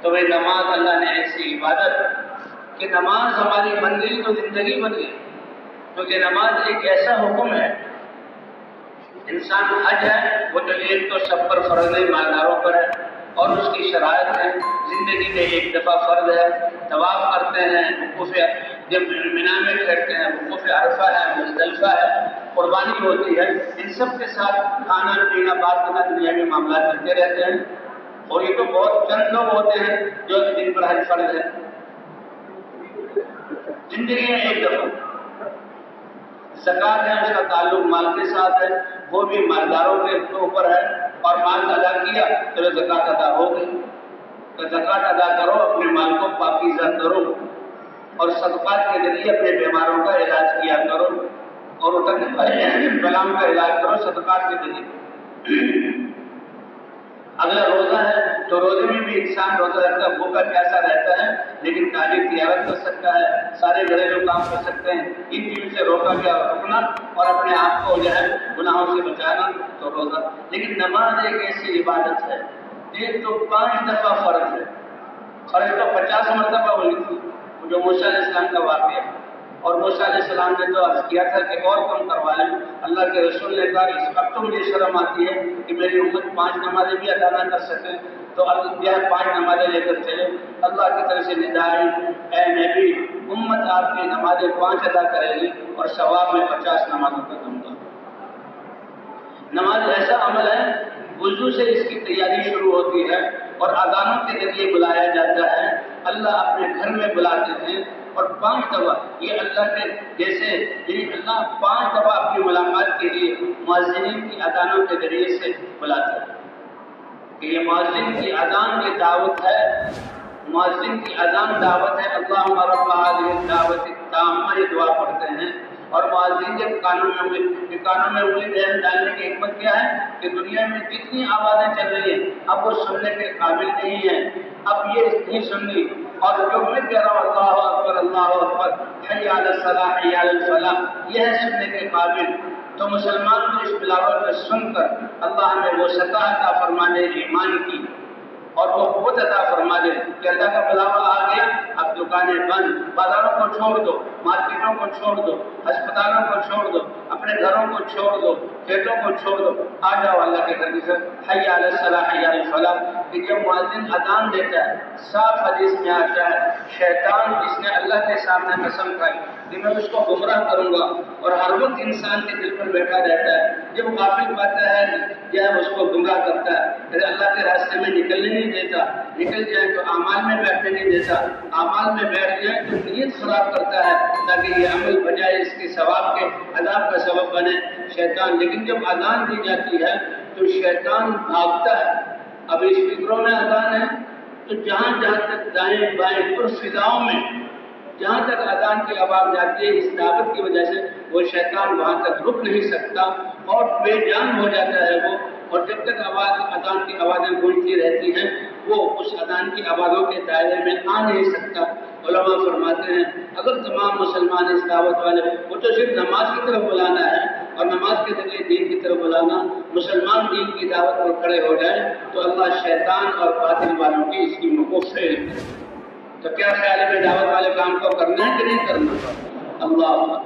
تو وہ نماز اللہ نے ایسی عبادت کہ نماز ہماری بن گئی تو زندگی بن گئی، کیونکہ نماز ایک ایسا حکم ہے۔ انسان حج ہے، وہ تو ایک تو سب پر فرض ہے، مالداروں پر ہے، اور اس کی شرائط ہے، زندگی میں ایک دفعہ فرض ہے، طواف کرتے ہیں، وقوف جب مینا میں ٹھہرتے ہیں، وقوف عرفہ ہے، مزدلفہ ہے، قربانی ہوتی ہے، ان سب کے ساتھ کھانا پینا بات کرنا دنیا میں معاملات چلتے رہتے ہیں، اور یہ تو بہت چند لوگ ہوتے ہیں جو دن پر حج فرض ہے۔ زندگی میں ایک دفعہ زکوٰۃ ہے، اس کا تعلق مال کے ساتھ ہے، وہ بھی مالداروں کے اوپر ہے، اور مال ادا کیا تو زکوٰۃ ادا ہو گئی۔ تو زکوٰۃ ادا کرو، اپنے مال کو پاکیزہ کرو، اور صدقات کے ذریعے اپنے بیماروں کا علاج کیا کرو، اور اترنے والے بلاؤں کا علاج کرو صدقات کے ذریعے۔ اگلا روزہ ہے، تو روزے میں بھی انسان روزہ رکھتا ہے، بھوکا پیاسا رہتا ہے، لیکن تعلیم تجارت کر سکتا ہے، سارے گھریلو کام کر سکتے ہیں، ان چیزوں سے روکا گیا رکنا اور اپنے آپ کو جو ہے گناہوں سے بچانا، تو روزہ۔ لیکن نماز ایک ایسی عبادت ہے، ایک تو 5 دفعہ فرض ہے، فرض تو 50 مرتبہ ہوئی تھی، جو موسیٰ علیہ السلام کا واقعہ ہے، اور موسیٰ علیہ السلام نے تو عرض کیا تھا کہ اور کم کروا لیں، اللہ کے رسول نے کہا اس وقت تو مجھے شرم آتی ہے کہ میری امت 5 نمازیں بھی ادا نہ کر سکے، تو اللہ 5 نمازیں لے کر چلے۔ اللہ کی طرف سے ندا آئی، اے نبی، امت آپ کی نمازیں 5 ادا کرے گی اور ثواب میں 50 نمازوں کا دوں گا۔ نماز ایسا عمل ہے، وضو سے اس کی تیاری شروع ہوتی ہے، اور اذانوں کے ذریعے بلایا جاتا ہے، اللہ اپنے گھر میں بلاتے ہیں، اور 5 دفعہ یہ اللہ کے جیسے اللہ 5 دفعہ اپنی ملاقات کے لیے مؤذنین کی اذانوں کے ذریعے سے بلاتا ہے، کہ یہ مؤذن کی اذان کی دعوت ہے، مؤذن کی اذان دعوت ہے، اللہم رب هذه الدعوت التامہ، یہ دعا پڑھتے ہیں۔ اور مؤذن جب کانوں میں انگلی ڈالنے کی حکمت کیا ہے کہ دنیا میں جتنی آوازیں چل رہی ہیں اب وہ سننے کے قابل نہیں ہیں، اب یہ نہیں سننی، اور جو میں کہہ رہا ہوں اللہ اکبر حی علی الصلاۃ حی علی الفلاح، یہ ہے سننے کے قابل۔ تو مسلمان کو اس بلاوت میں سن کر اللہ ہمیں وہ سطح عطا فرما دے ایمان کی، اور وہ قوت عطا فرما دے کہ اللہ کا بلاوا آ گیا، اب دکانیں بند، بازاروں کو چھوڑ دو، مارکیٹوں کو چھوڑ دو، ہسپتالوں کو چھوڑ دو، اپنے گھروں کو چھوڑ دو، کھیتوں کو چھوڑ دو، آ جاؤ اللہ کے گھر کی طرف، حی علی الصلاۃ حی علی الفلاح۔ کہ جب مؤذن اذان دیتا ہے، صاف حدیث میں آتا ہے، شیطان جس نے اللہ کے سامنے قسم کھائی کہ میں اس کو گمراہ کروں گا، اور ہر وقت انسان کے دل پر بیٹھا رہتا ہے، جب غافل پاتا ہے یا اس کو گمراہ کرتا ہے، پھر اللہ کے راستے میں نکلنے نہیں دیتا، نکل جائے تو اعمال میں بیٹھنے نہیں دیتا، اعمال میں بیٹھ جائے تو نیت خراب کرتا ہے تاکہ یہ عمل بجائے اس کے ثواب کے عذاب کا سبب بنے شیطان۔ لیکن جب اذان دی جاتی ہے تو شیطان بھاگتا ہے۔ اب اس فکروں میں اذان ہے تو جہاں تک دائیں بائیں اور فضاؤں میں جہاں تک اذان کی آواز جاتی ہے، اس دعوت کی وجہ سے وہ شیطان وہاں تک رک نہیں سکتا اور بے جان ہو جاتا ہے وہ، اور جب تک اذان کی آوازیں گونجتی رہتی ہیں وہ اس اذان کی آوازوں کے دائرے میں آ نہیں سکتا۔ علماء فرماتے ہیں اگر تمام مسلمان اس دعوت والے وہ تو صرف نماز کی طرف بلانا ہے، اور نماز کے ذریعے دین کی طرف بلانا، مسلمان دین کی دعوت پر کھڑے ہو جائے تو اللہ شیطان اور باطل والوں کی اس ٹیموں کو فیل کرے۔ تو کیا خیال ہے دعوت والے کام کو کرنا ہے کہ نہیں کرنا؟ اللہ